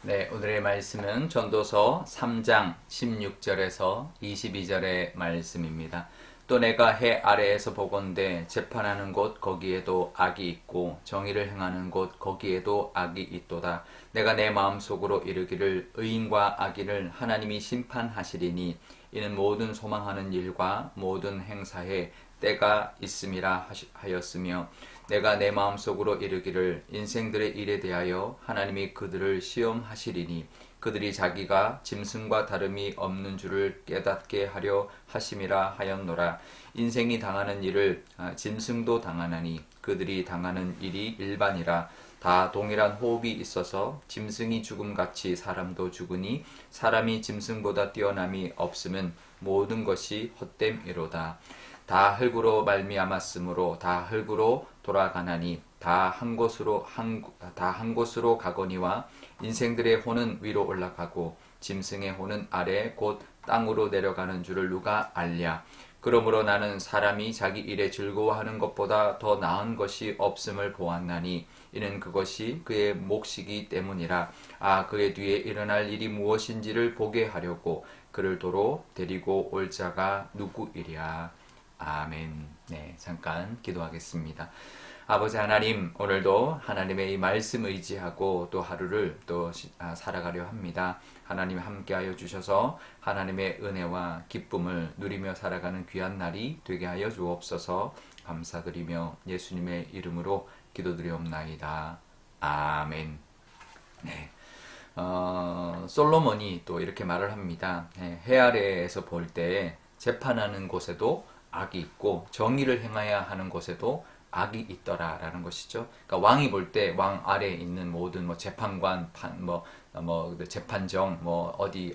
네, 오늘의 말씀은 전도서 3장 16절에서 22절의 말씀입니다. 또 내가 해 아래에서 보건대 재판하는 곳 거기에도 악이 있고 정의를 행하는 곳 거기에도 악이 있도다. 내가 내 마음속으로 이르기를 의인과 악인을 하나님이 심판하시리니 이는 모든 소망하는 일과 모든 행사에 때가 있음이라 하였으며 내가 내 마음속으로 이르기를 인생들의 일에 대하여 하나님이 그들을 시험하시리니 그들이 자기가 짐승과 다름이 없는 줄을 깨닫게 하려 하심이라 하였노라. 인생이 당하는 일을 짐승도 당하나니 그들이 당하는 일이 일반이라. 다 동일한 호흡이 있어서 짐승이 죽음같이 사람도 죽으니 사람이 짐승보다 뛰어남이 없음은 모든 것이 헛됨이로다. 다 흙으로 말미암았으므로 다 흙으로 돌아가나니 다 한 곳으로 가거니와 인생들의 혼은 위로 올라가고 짐승의 혼은 아래 곧 땅으로 내려가는 줄을 누가 알랴. 그러므로 나는 사람이 자기 일에 즐거워하는 것보다 더 나은 것이 없음을 보았나니 이는 그것이 그의 몫이기 때문이라. 그의 뒤에 일어날 일이 무엇인지를 보게 하려고 그를 도로 데리고 올 자가 누구이랴. 아멘. 네, 잠깐 기도하겠습니다. 아버지 하나님, 오늘도 하나님의 이 말씀 의지하고 또 하루를 또 살아가려 합니다. 하나님 함께하여 주셔서 하나님의 은혜와 기쁨을 누리며 살아가는 귀한 날이 되게 하여 주옵소서. 감사드리며 예수님의 이름으로 기도드리옵나이다. 아멘. 네. 솔로몬이 또 이렇게 말을 합니다. 해 아래에서 볼 때 재판하는 곳에도 악이 있고 정의를 행해야 하는 곳에도 악이 있더라라는 것이죠. 그러니까 왕이 볼 때 왕 아래에 있는 모든 재판관, 재판정,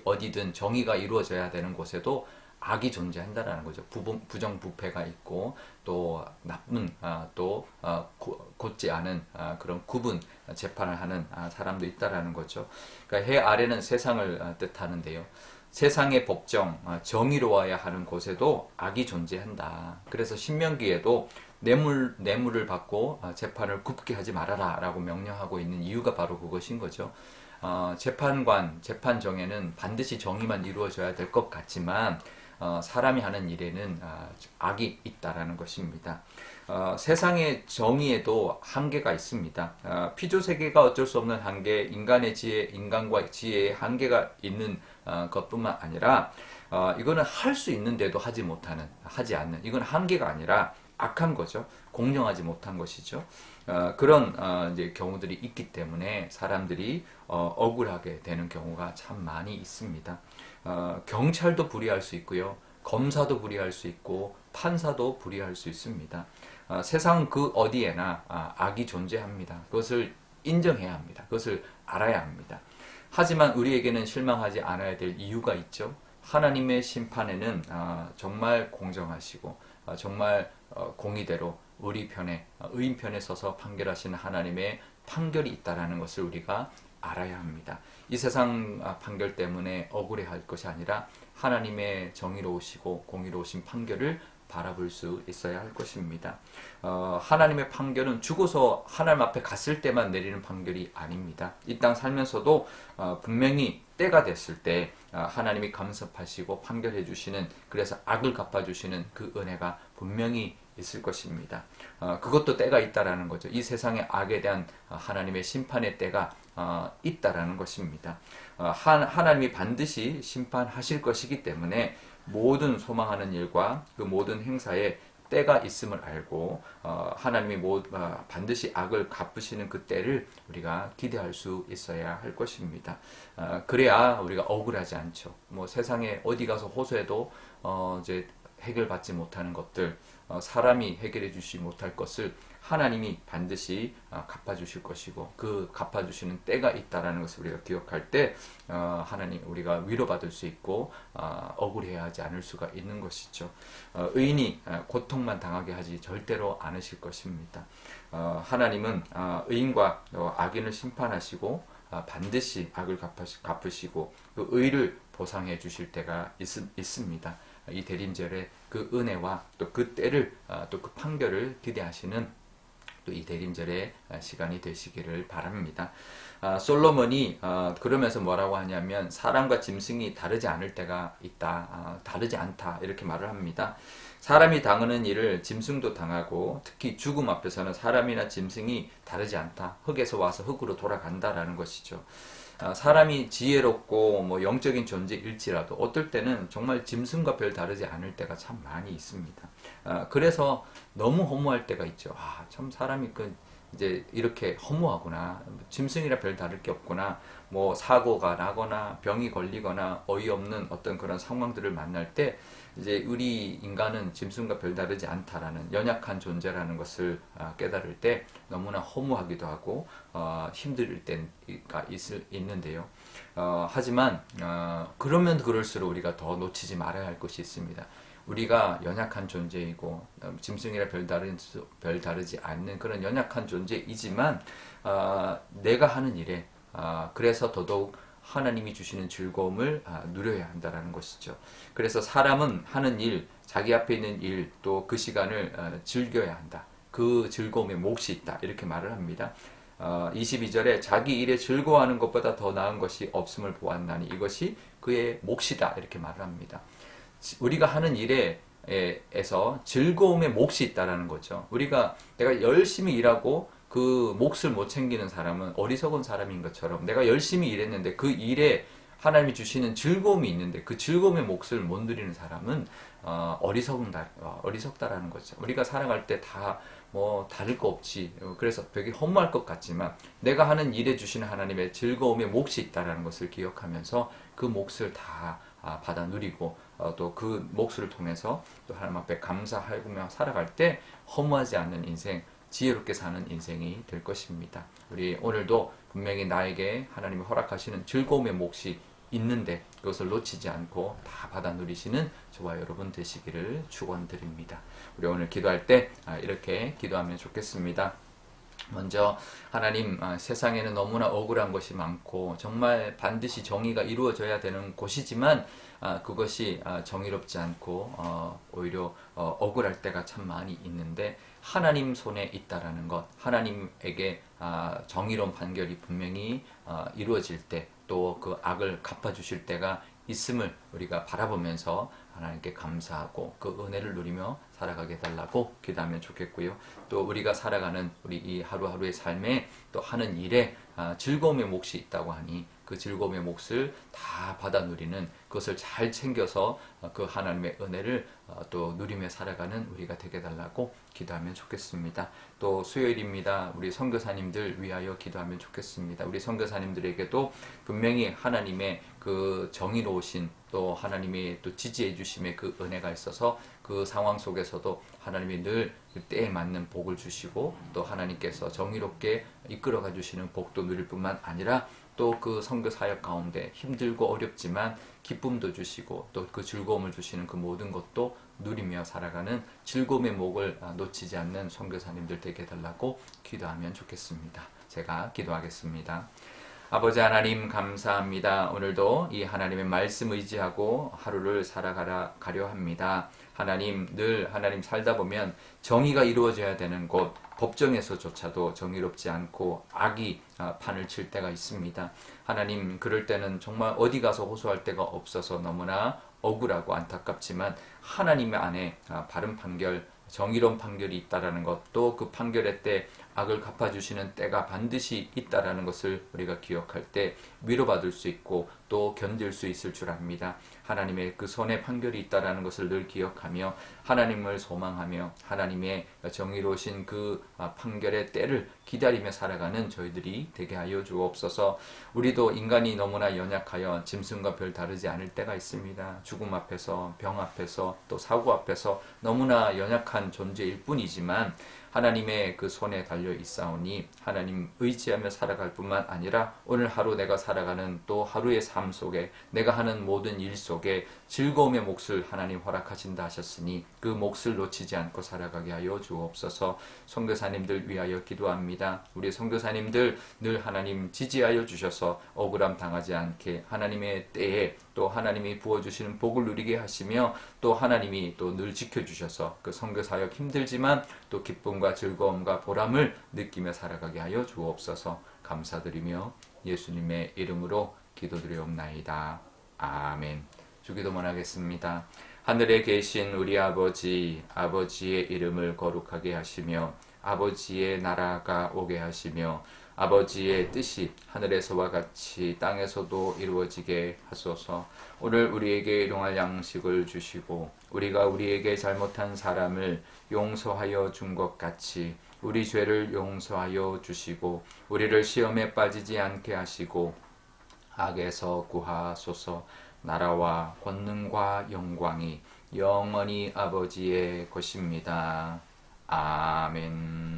어디든 정의가 이루어져야 되는 곳에도 악이 존재한다라는 거죠. 부정부패가 있고 또 나쁜 곧지 않은 그런 구분 재판을 하는 사람도 있다라는 거죠. 그러니까 해 아래는 세상을 뜻하는데요. 세상의 법정, 정의로워야 하는 곳에도 악이 존재한다. 그래서 신명기에도 뇌물을 받고 재판을 굽게 하지 말아라 라고 명령하고 있는 이유가 바로 그것인 거죠. 재판관, 재판정에는 반드시 정의만 이루어져야 될 것 같지만 사람이 하는 일에는 악이 있다라는 것입니다. 세상의 정의에도 한계가 있습니다. 피조세계가 어쩔 수 없는 한계, 인간의 지혜, 인간과 지혜의 한계가 있는 것뿐만 아니라 이거는 할 수 있는데도 하지 않는 이건 한계가 아니라 악한 거죠. 공정하지 못한 것이죠. 그런 이제 경우들이 있기 때문에 사람들이 억울하게 되는 경우가 참 많이 있습니다. 경찰도 불의할 수 있고요. 검사도 불의할 수 있고 판사도 불의할 수 있습니다. 세상 그 어디에나 악이 존재합니다. 그것을 인정해야 합니다. 그것을 알아야 합니다. 하지만 우리에게는 실망하지 않아야 될 이유가 있죠. 하나님의 심판에는 정말 공정하시고 정말 공의대로 우리 편에 의인 편에 서서 판결하시는 하나님의 판결이 있다라는 것을 우리가 알아야 합니다. 이 세상 판결 때문에 억울해할 것이 아니라 하나님의 정의로우시고 공의로우신 판결을 바라볼 수 있어야 할 것입니다. 하나님의 판결은 죽어서 하나님 앞에 갔을 때만 내리는 판결이 아닙니다. 이 땅 살면서도 분명히 때가 됐을 때 하나님이 간섭하시고 판결해 주시는, 그래서 악을 갚아주시는 그 은혜가 분명히 있을 것입니다. 그것도 때가 있다라는 거죠. 이 세상의 악에 대한 하나님의 심판의 때가 있다라는 것입니다. 하나님이 반드시 심판하실 것이기 때문에 모든 소망하는 일과 그 모든 행사에 때가 있음을 알고 하나님이 반드시 악을 갚으시는 그 때를 우리가 기대할 수 있어야 할 것입니다. 그래야 우리가 억울하지 않죠. 세상에 어디 가서 호소해도 이제 해결받지 못하는 것들, 사람이 해결해 주지 못할 것을 하나님이 반드시 갚아주실 것이고, 그 갚아주시는 때가 있다라는 것을 우리가 기억할 때 하나님 우리가 위로받을 수 있고 억울해하지 않을 수가 있는 것이죠. 의인이 고통만 당하게 하지 절대로 않으실 것입니다. 하나님은 의인과 악인을 심판하시고 반드시 악을 갚으시고 그 의를 보상해 주실 때가 있습니다. 이 대림절에 그 은혜와 또 그 때를 또 그 판결을 기대하시는 또 이 대림절의 시간이 되시기를 바랍니다. 솔로몬이 그러면서 뭐라고 하냐면 사람과 짐승이 다르지 않을 때가 있다. 다르지 않다. 이렇게 말을 합니다. 사람이 당하는 일을 짐승도 당하고 특히 죽음 앞에서는 사람이나 짐승이 다르지 않다. 흙에서 와서 흙으로 돌아간다라는 것이죠. 사람이 지혜롭고 뭐 영적인 존재일지라도 어떨 때는 정말 짐승과 별 다르지 않을 때가 참 많이 있습니다. 그래서 너무 허무할 때가 있죠. 참 사람이 이제 이렇게 허무하구나. 짐승이라 별 다를 게 없구나. 뭐 사고가 나거나 병이 걸리거나 어이없는 어떤 그런 상황들을 만날 때 이제 우리 인간은 짐승과 별다르지 않다라는 연약한 존재라는 것을 깨달을 때 너무나 허무하기도 하고 힘들 때가 있는데요. 하지만 그러면 그럴수록 우리가 더 놓치지 말아야 할 것이 있습니다. 우리가 연약한 존재이고 짐승이라 별다르지 않는 그런 연약한 존재이지만 내가 하는 일에 그래서 더더욱 하나님이 주시는 즐거움을 누려야 한다는 것이죠. 그래서 사람은 하는 일, 자기 앞에 있는 일, 또 그 시간을 즐겨야 한다. 그 즐거움에 몫이 있다. 이렇게 말을 합니다. 22절에 자기 일에 즐거워하는 것보다 더 나은 것이 없음을 보았나니 이것이 그의 몫이다. 이렇게 말을 합니다. 우리가 하는 일에서 즐거움의 몫이 있다는 거죠. 내가 열심히 일하고 그 몫을 못 챙기는 사람은 어리석은 사람인 것처럼 내가 열심히 일했는데 그 일에 하나님이 주시는 즐거움이 있는데 그 즐거움의 몫을 못 누리는 사람은 어리석다라는 거죠. 우리가 살아갈 때 다 뭐 다를 거 없지. 그래서 되게 허무할 것 같지만 내가 하는 일에 주시는 하나님의 즐거움의 몫이 있다라는 것을 기억하면서 그 몫을 다 받아 누리고 또 그 몫을 통해서 또 하나님 앞에 감사하며 살아갈 때 허무하지 않는 인생, 지혜롭게 사는 인생이 될 것입니다. 우리 오늘도 분명히 나에게 하나님이 허락하시는 즐거움의 몫이 있는데 그것을 놓치지 않고 다 받아 누리시는 저와 여러분 되시기를 축원드립니다. 우리 오늘 기도할 때 이렇게 기도하면 좋겠습니다. 먼저 하나님, 세상에는 너무나 억울한 것이 많고 정말 반드시 정의가 이루어져야 되는 곳이지만 그것이 정의롭지 않고 오히려 억울할 때가 참 많이 있는데 하나님 손에 있다라는 것, 하나님에게 정의로운 판결이 분명히 이루어질 때 또 그 악을 갚아주실 때가 있음을 우리가 바라보면서 하나님께 감사하고 그 은혜를 누리며 살아가게 달라고 기도하면 좋겠고요. 또 우리가 살아가는 우리 이 하루하루의 삶에 또 하는 일에 즐거움의 몫이 있다고 하니 그 즐거움의 몫을 다 받아 누리는 그것을 잘 챙겨서 그 하나님의 은혜를 또 누리며 살아가는 우리가 되게 달라고 기도하면 좋겠습니다. 또 수요일입니다. 우리 선교사님들 위하여 기도하면 좋겠습니다. 우리 선교사님들에게도 분명히 하나님의 그 정의로우신 또 하나님이 또 지지해 주심의 그 은혜가 있어서 그 상황 속에서도 하나님이 늘 때에 맞는 복을 주시고 또 하나님께서 정의롭게 이끌어가 주시는 복도 누릴 뿐만 아니라 또 그 선교 사역 가운데 힘들고 어렵지만 기쁨도 주시고 또 그 즐거움을 주시는 그 모든 것도 누리며 살아가는 즐거움의 목을 놓치지 않는 선교사님들 되게 해달라고 기도하면 좋겠습니다. 제가 기도하겠습니다. 아버지 하나님 감사합니다. 오늘도 이 하나님의 말씀 의지하고 하루를 살아가려 합니다. 하나님, 늘 하나님 살다 보면 정의가 이루어져야 되는 곳, 법정에서조차도 정의롭지 않고 악이 판을 칠 때가 있습니다. 하나님, 그럴 때는 정말 어디 가서 호소할 데가 없어서 너무나 억울하고 안타깝지만 하나님의 안에 바른 판결, 정의로운 판결이 있다라는 것, 또 그 판결의 때 악을 갚아주시는 때가 반드시 있다라는 것을 우리가 기억할 때 위로받을 수 있고 또 견딜 수 있을 줄 압니다. 하나님의 그 손에 판결이 있다라는 것을 늘 기억하며 하나님을 소망하며 하나님의 정의로우신 그 판결의 때를 기다리며 살아가는 저희들이 되게 하여 주옵소서. 우리도 인간이 너무나 연약하여 짐승과 별 다르지 않을 때가 있습니다. 죽음 앞에서, 병 앞에서, 또 사고 앞에서 너무나 연약한 존재일 뿐이지만 하나님의 그 손에 달려 있사오니 하나님 의지하며 살아갈 뿐만 아니라 오늘 하루 내가 살아가는 또 하루의 삶 속에 내가 하는 모든 일 속에 즐거움의 몫을 하나님 허락하신다 하셨으니 그 몫을 놓치지 않고 살아가게 하여 주옵소서. 선교사님들 위하여 기도합니다. 우리 선교사님들 늘 하나님 지지하여 주셔서 억울함 당하지 않게 하나님의 때에 또 하나님이 부어주시는 복을 누리게 하시며 또 하나님이 또 늘 지켜주셔서 그 선교사역 힘들지만 또 기쁨과 즐거움과 보람을 느끼며 살아가게 하여 주옵소서. 감사드리며 예수님의 이름으로 기도드리옵나이다. 아멘. 주기도문 하겠습니다. 하늘에 계신 우리 아버지, 아버지의 이름을 거룩하게 하시며 아버지의 나라가 오게 하시며 아버지의 뜻이 하늘에서와 같이 땅에서도 이루어지게 하소서. 오늘 우리에게 일용할 양식을 주시고 우리가 우리에게 잘못한 사람을 용서하여 준 것 같이 우리 죄를 용서하여 주시고 우리를 시험에 빠지지 않게 하시고 악에서 구하소서. 나라와 권능과 영광이 영원히 아버지의 것입니다. 아멘.